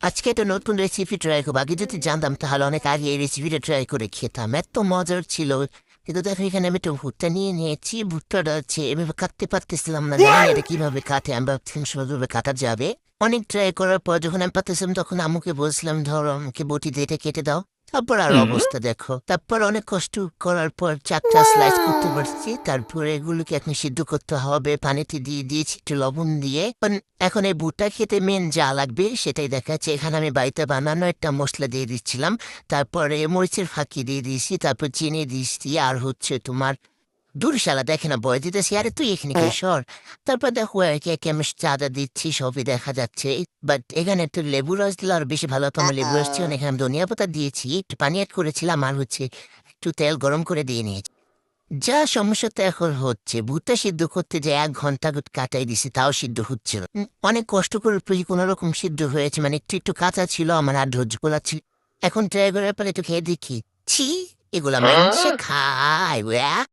আজকে একটা নতুন রেসিপি ট্রাই করবো। আগে যদি জানতাম তাহলে অনেক আগে এই রেসিপিটা ট্রাই করে খেতাম, এত মজার ছিল। কিন্তু দেখো এখানে আমি একটু ভুট্টা নিয়ে নিয়েছি, ভুট্টাটা হচ্ছে এভাবে কাটতে পারতেছিলাম না, জানি না এটা কিভাবে কাটে। আমি ভাবছিলাম সহজভাবে কাটা যাবে। অনেক ট্রাই করার পর যখন আমি পারতেছিলাম তখন আম্মুকে বলছিলাম, ধরো আমাকে বটি দিয়ে এটা কেটে দাও। তারপর আর হুম। অবস্থা দেখো। তারপর অনেক কষ্ট করার পর চারটা স্লাইস করতে পারছি। তারপরে এগুলোকে এখন সিদ্ধ করতে হবে, পানিতে দিয়ে দিয়েছি একটু লবণ দিয়ে। এখন এই ভুট্টা খেতে মেন যা লাগবে সেটাই দেখাচ্ছে। এখানে আমি বাড়িতে বানানো একটা মশলা দিয়ে দিচ্ছিলাম, তারপরে মরিচের ফাঁকি দিয়ে দিয়েছি, তারপর চিনি দিয়েছি, আর হচ্ছে তোমার দুরশালা দেখে না বয় দিতেছি, আরে তুই এখানে কি সর। তারপর দেখো একে একে আমি চাঁদা দিচ্ছি, সবই দেখা যাচ্ছে। বাট এখানে একটু লেবু রস দিলে আর বেশি ভালো হতো। আমার লেবু রস ছিল না, এখানে আমি ধনিয়া পাতা দিয়েছি, একটু পানি অ্যাড করেছিলাম, আর হচ্ছে একটু তেল গরম করে দিয়ে নিয়েছি। যা সমস্যা তো এখন হচ্ছে, ভুট্টা সিদ্ধ করতে যে 1 ঘন্টা কাটাই দিছি তাও সিদ্ধ হচ্ছিল। অনেক কষ্ট করে কোনো রকম সিদ্ধ হয়েছে, মানে একটু একটু কাঁচা ছিল, আমার আর ধৈর্য কোলাচ্ছিল। এখন ট্রাই করার পরে একটু খেয়ে দেখি, ছি, এগুলা মানুষে খায়।